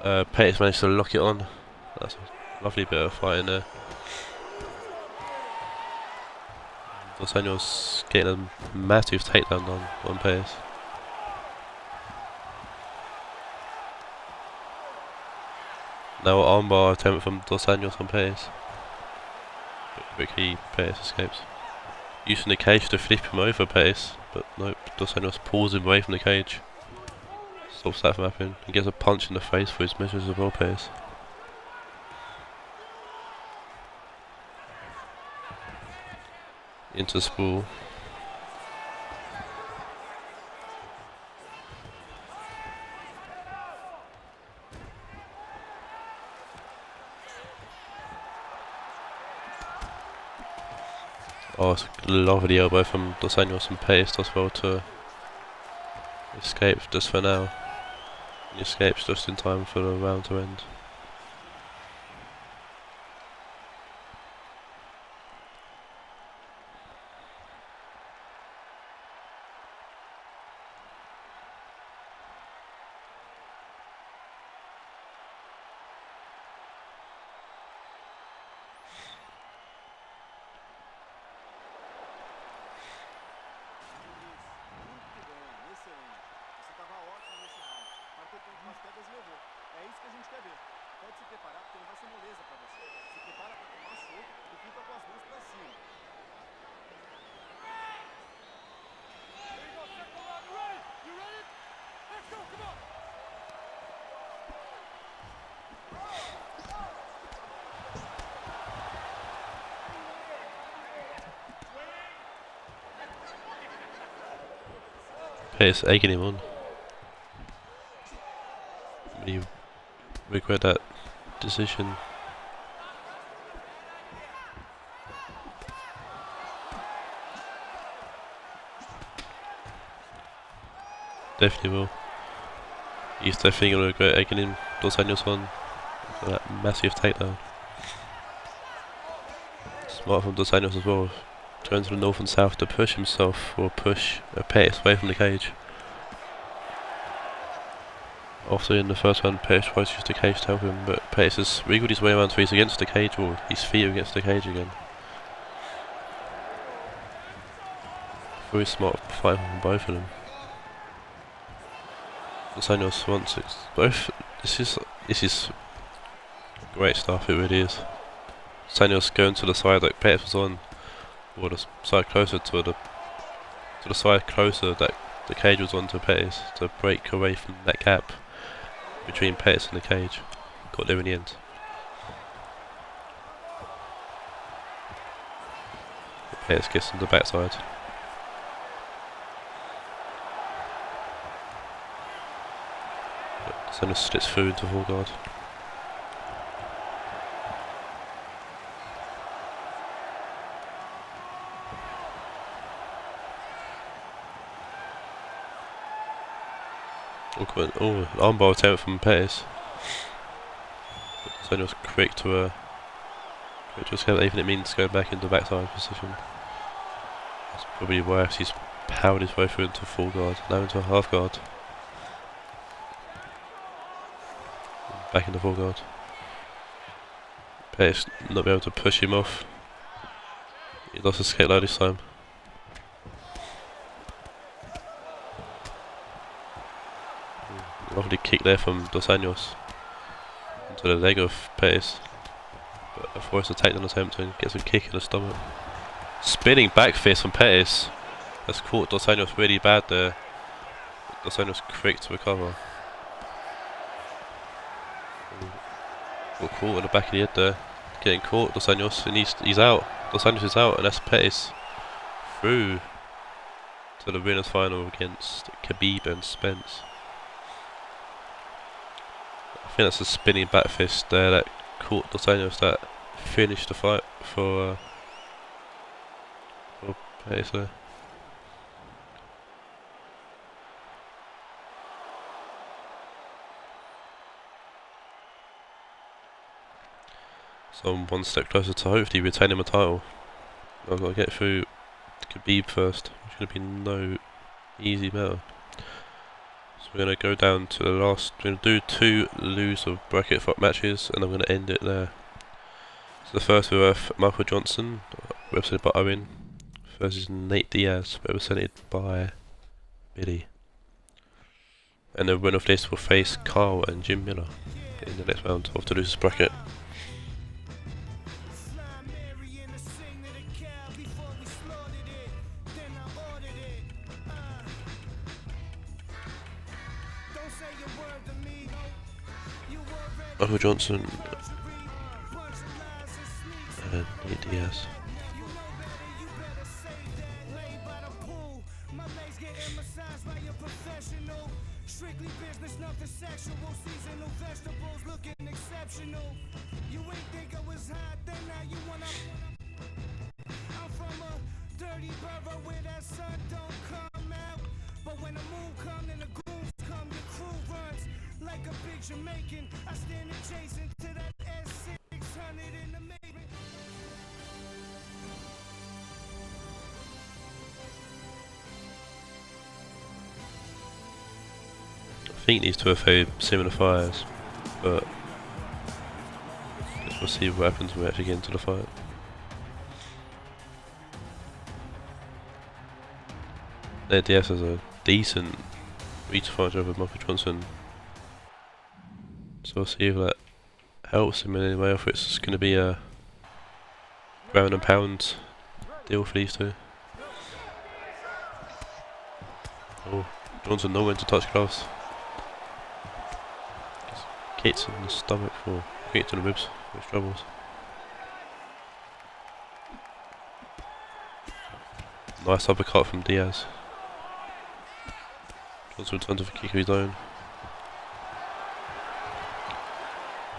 Patis managed to lock it on. That's a lovely bit of fighting there. Dos Anjos getting a massive takedown on Patis. Now armbar attempt from Dos Anjos on Patis. But quickly Patis escapes. Using the cage to flip him over Patis, but nope, Dos Anjos pulls him away from the cage. Stops that from happening and gets a punch in the face for his measures of well Patis. Into the spool. Oh, it's a lovely elbow from Dos Anjos and Patis as well to escape just for now. He escapes just in time for the round to end. Patis egging him on. Really regret that decision. Definitely will. He's definitely going to regret egging him Dos Anjos on for that massive takedown. Smart from Dos Anjos as well. Going to the north and south to push himself or push Patis away from the cage. Also in the first one, Patis tries to use the cage to help him, but Patis has wriggled his way around so he's against the cage wall. His feet are against the cage again. Very smart fight from both of them. Dos Anjos wants it. Both. This is great stuff. It really is. Dos Anjos going to the side like Patis was on, or the side closer to the side closer that the cage was on to Patis to break away from that gap between Patis and the cage. Got there in the end. Patis gets on the backside. Then it slits through into full guard. Oh, an armbar attempt from Patis. So it was quick to escape, even it means to go back into backside position. That's probably why he's powered his way through into full guard, now into half guard. back in the full guard. Pettis not be able to push him off. He lost his skate low this time. Lovely kick there from Dos Anjos into the leg of Pettis. But a forced takedown attempt and gets a kick in the stomach. Spinning back fist from Pettis. That's caught Dos Anjos really bad there. Dos Anjos quick to recover. Got caught in the back of the head there. Getting caught, Dos Anjos, and he's out. Dos Anjos is out, and that's Pettis through to the winners final against Khabib and Spence. I think that's a spinning back fist there that caught Dos Anjos that finished the fight for Pettis there. So I'm one step closer to hopefully retaining my title. I've got to get through Khabib first, which is going to be no easy matter. So we're going to go down to the last, we're going to do 2 loser bracket fight matches and I'm going to end it there. So the first we have Michael Johnson, represented by Owen, versus Nate Diaz, represented by Billy. And the winner of this will face Carl and Jim Miller in the next round of the losers bracket. Michael Johnson and Nate Diaz. Strictly business, nothing sexual. Seasonal vegetables looking exceptional. You ain't think I was hot, then now you wanna. I'm from a dirty borough where that sun don't come out. But when the moon come and the goons come, your crew runs like a big Jamaican. I stand adjacent to that S600 in the making. I think these two have very similar fires, but I guess we'll see what happens when we actually get into the fight. Nate Diaz has a decent reach fight over Michael Johnson, so we'll see if that helps him in any way, or if it's going to be a ground and pound deal for these two. Oh, Johnson nowhere to touch gloves. Kicks in the stomach for kicks in the ribs, which troubles. Nice uppercut from Diaz. Johnson returns with a kick of his own.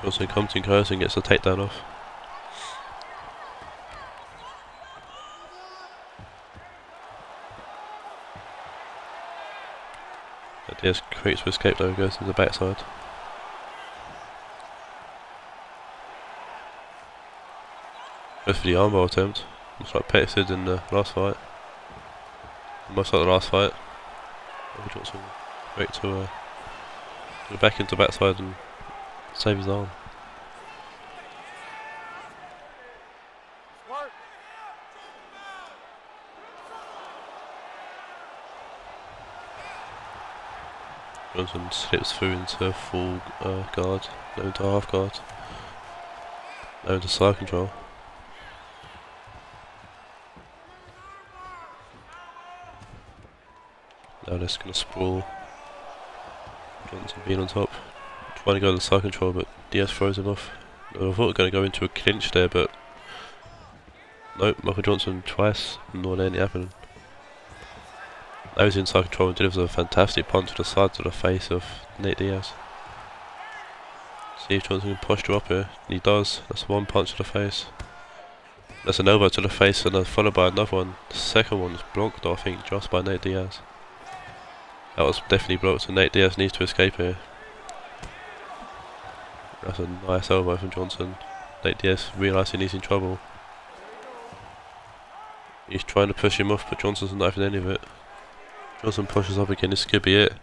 Johnson comes in close and gets the takedown off. Diaz creates for escape though, goes to the backside. Goes for the armbar attempt, much like Pettis did in the last fight. Much like the last fight. Johnson quick to go back into the backside and save his arm. Johnson slips through into full guard, no into half guard, no into side control. Now they're just going to sprawl. Johnson being on top, trying to go to the side control, but Diaz throws him off. I thought we were going to go into a clinch there, but nope, Michael Johnson twice, nor let it happen. Now he's in side control and delivers a fantastic punch to the side to the face of Nate Diaz. See if Johnson can posture up here, and he does. That's one punch to the face. That's an elbow to the face, and then followed by another one. The second one is blocked, I think, just by Nate Diaz. That was definitely blocked, so Nate Diaz needs to escape here. That's a nice elbow from Johnson. Nate Diaz realising he's in trouble. He's trying to push him off, but Johnson's not having any of it. Johnson pushes up again, this could be it.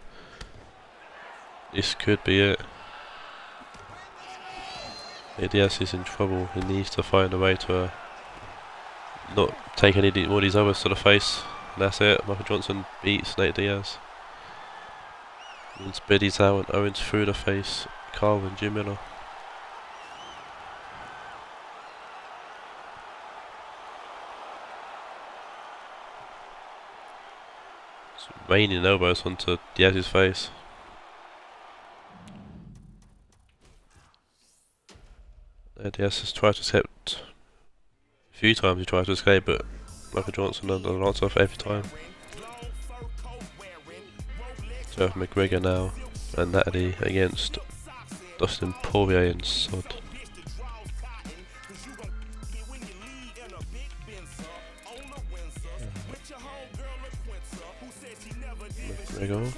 This could be it. Diaz is in trouble. He needs to find a way to not take any more of these others to the face. And that's it. Michael Johnson beats Nate Diaz. Wins Biddy's out and Owens through the face. Carl and Jim Miller. Raining elbows onto Diaz's face. Diaz has tried to escape a few times. He tried to escape, but Michael Johnson had an answer for every time. Jeff McGregor now and Natalie against Dustin Poirier and Sod. McGregor.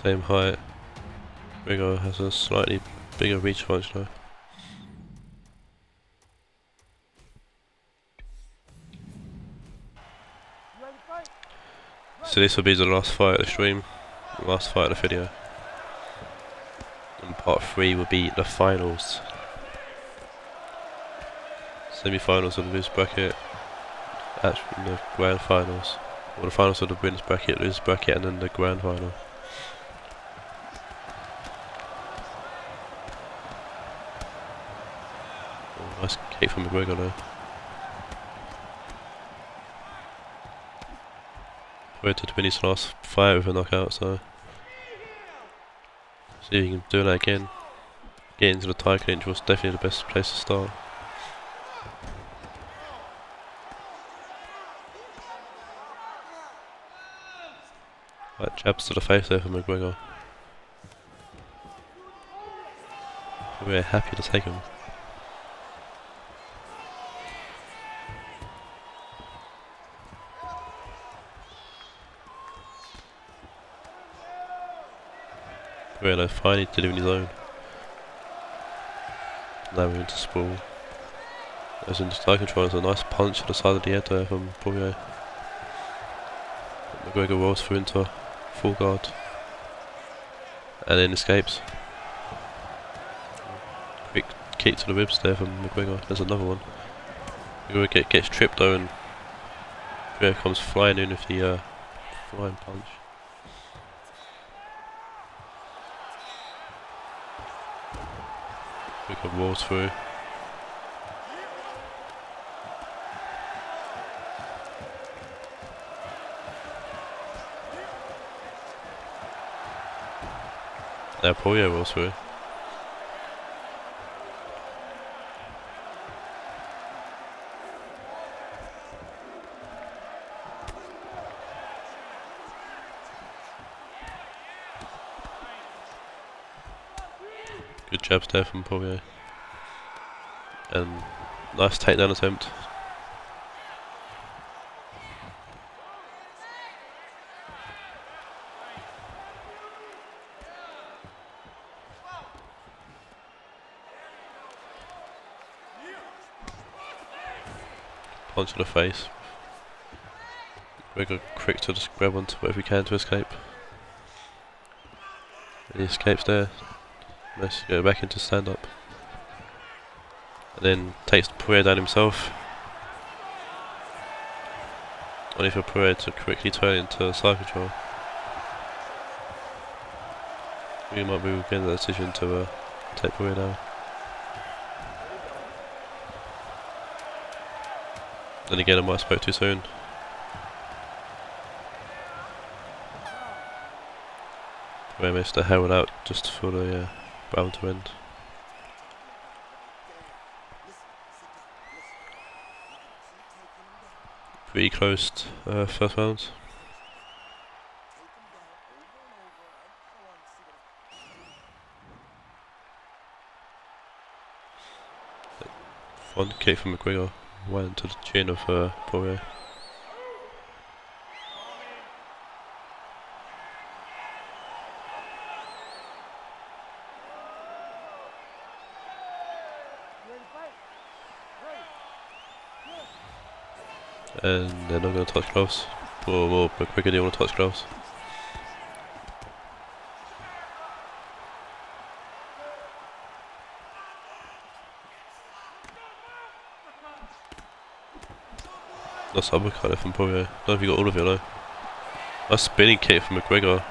Same height. McGregor has a slightly bigger reach punch though. So this will be the last fight of the stream, the last fight of the video. And part 3 will be the finals. Semi-finals of the loose bracket, actually the grand finals. Or the finals of the winners bracket, loose bracket, and then the grand final. Oh, nice kick from McGregor though. Waited to win his last fight with a knockout, so see if he can do that again. Getting into the tie clinch was definitely the best place to start. Right, jabs to the face there for McGregor. We're happy to take him. Guerrero finally delivering his own. Now we're into sprawl. As in the side control, there's a nice punch to the side of the head there from Poirier. McGregor rolls through into full guard. And then escapes. Quick kick to the ribs there from McGregor. There's another one. McGregor gets tripped though and Poirier comes flying in with the flying punch. McGregor rolls through. Now Poirier rolls through. Good jabs there from Poirier. And nice takedown attempt. Punch to the face. McGregor quick to just grab onto whatever he can to escape. And he escapes there. Nice to go back into stand up. And then takes Poirier down himself. Only for Poirier to quickly turn into side control. We might be getting the decision to take Poirier down. Then again, I might have spoke too soon. Poirier managed to held out just for the round to end. Pretty close first round. Front kick from McGregor went to the chin of Poirier. And they're not going to touch gloves. Or McGregor didn't want to touch gloves. Nice uppercut there from Poirier. I don't know if you got all of it though. Nice spinning kick from McGregor.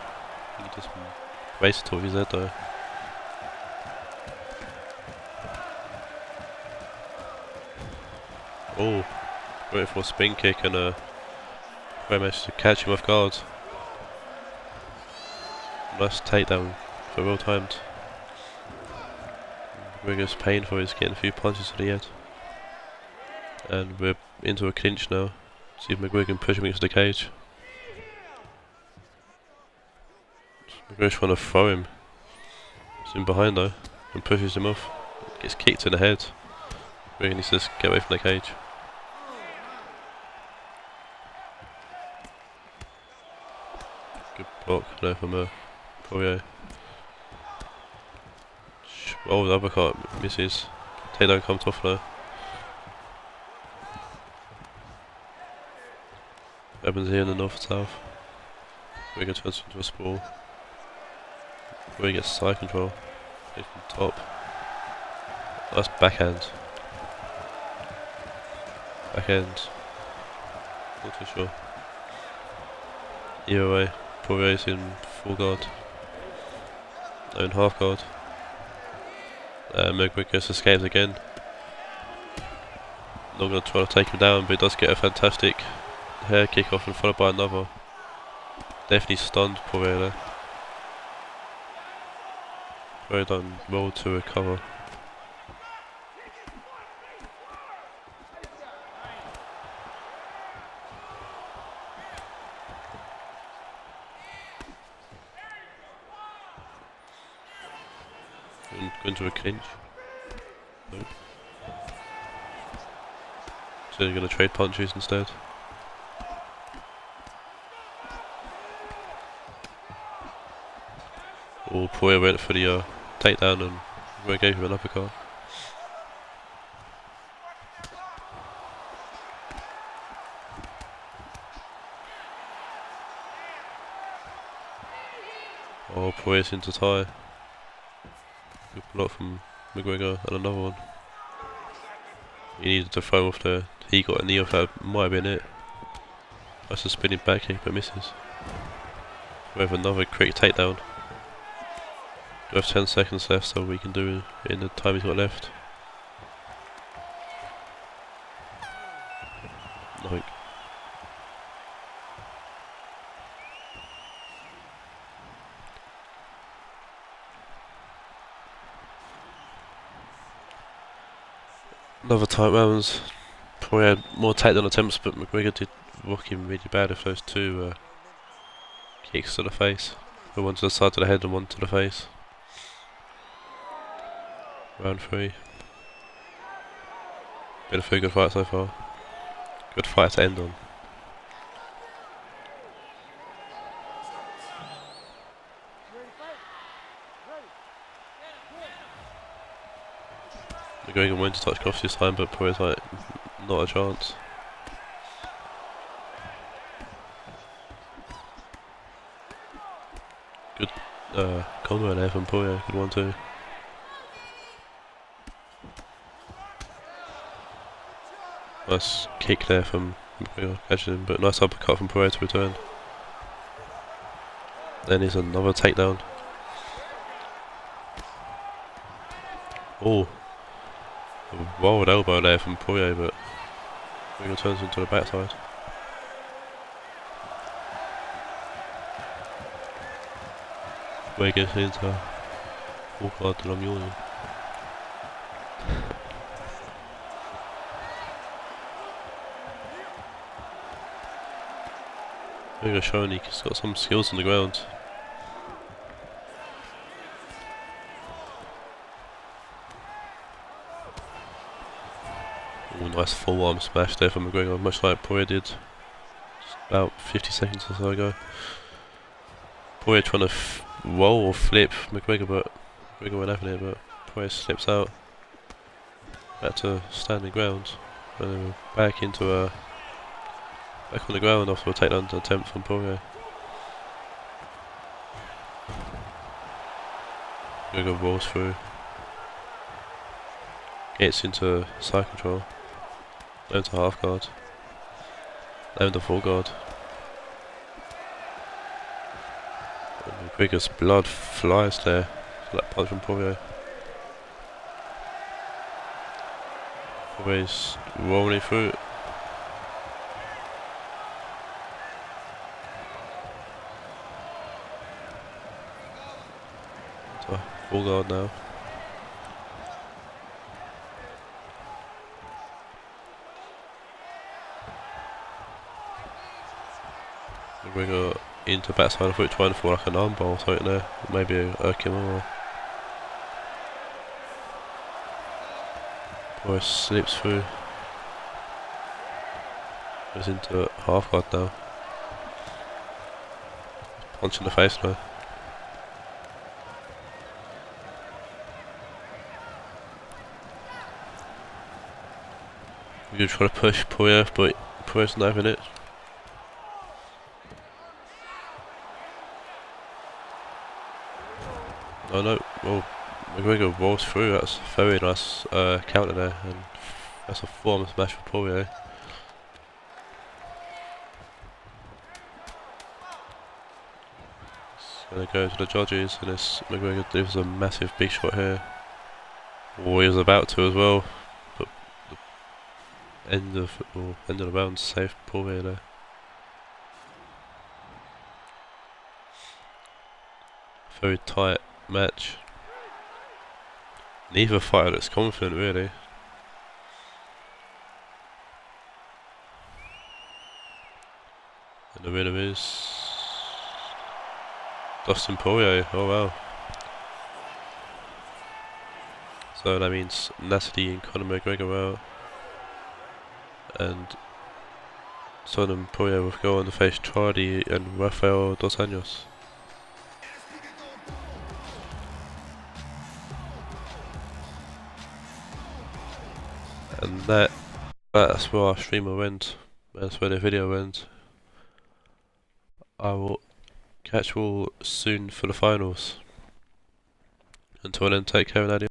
He just raced to his head though. Oh, waiting for a spin kick and Poirier managed to catch him off guard. Nice takedown for well timed. McGregor's paying for is getting a few punches to the head. And we're into a clinch now. See if McGregor can push him into the cage. McGregor's trying to throw him. He's in behind though, and pushes him off. Gets kicked in the head. McGregor needs to get away from the cage. Good block there from Poirier. Oh, the uppercut misses. Takedown comes off though. Happens here in the north-south. McGregor turns into a sprawl. Poirier gets side control. From top. That's backhand. Backhand. Not too sure. Either way, Poirier's in full guard. No, in half guard. McGregor escapes again. Not going to try to take him down, but he does get a fantastic hair kick off and followed by another. Definitely stunned Poirier there. Very done well to recover. And go into a clinch. Nope. So you're going to trade punches instead. Oh, Poirier went for the takedown and McGregor gave him an uppercut. Oh, Poirier's into tie. Good block from McGregor and another one. He needed to throw off there. He got a knee off that, might have been it. That's a spinning back kick but misses. We have another quick takedown. We have 10 seconds left, so we can do it in the time he's got left. No. Another tight rounds. Poirier had more takedown attempts, but McGregor did rock him really bad with those two kicks to the face. One to the side of the head and one to the face. Round 3. Been a very good fight so far. Good fight to end on. McGregor went to touch gloves this time, but Poirier's like, not a chance. Good combo there from Poirier, good one too. Nice kick there from McGregor, catching him, but nice uppercut from Poirier to return. Then here's another takedown. Oh, a wild elbow there from Poirier, but McGregor turns into the backside. Way gets into full guard and I'm yawning. Maybe showing he's got some skills on the ground. Ooh, nice full arm smash there from McGregor, much like Poirier did just about 50 seconds or so ago. Poirier trying to roll or flip McGregor, but McGregor went having it, but Poirier slips out. Back to standing ground. And back into a back on the ground after a takedown attempt from Poirier. McGregor rolls through. Gets into side control. Down to half guard. Down to full guard. And McGregor's blood flies there. So that punch from Poirier. Poirier's rolling through. So full guard now. McGregor into backside of foot, trying for like an armbar or something there. Maybe a Kimura. Poirier slips through. Goes into half guard now. Punch in the face now. We're gonna try to push Poirier, but Poirier's not having it. Oh no, well, McGregor rolls through, that's a very nice counter there, and that's a forearm smash for Poirier. He's gonna go to the judges, and this McGregor delivers a massive big shot here. Or he was about to as well, but the end of the round saved Poirier there. Very tight match. Neither fighter looks confident really. And the winner is Dustin Poirier. Oh wow. So that means Natalie and Conor McGregor are out. And Dustin Poirier will go on to face Charlie and Rafael Dos Anjos. And that's where our stream will end. That's where the video ends. I will catch you all soon for the finals. Until then, take care and adios.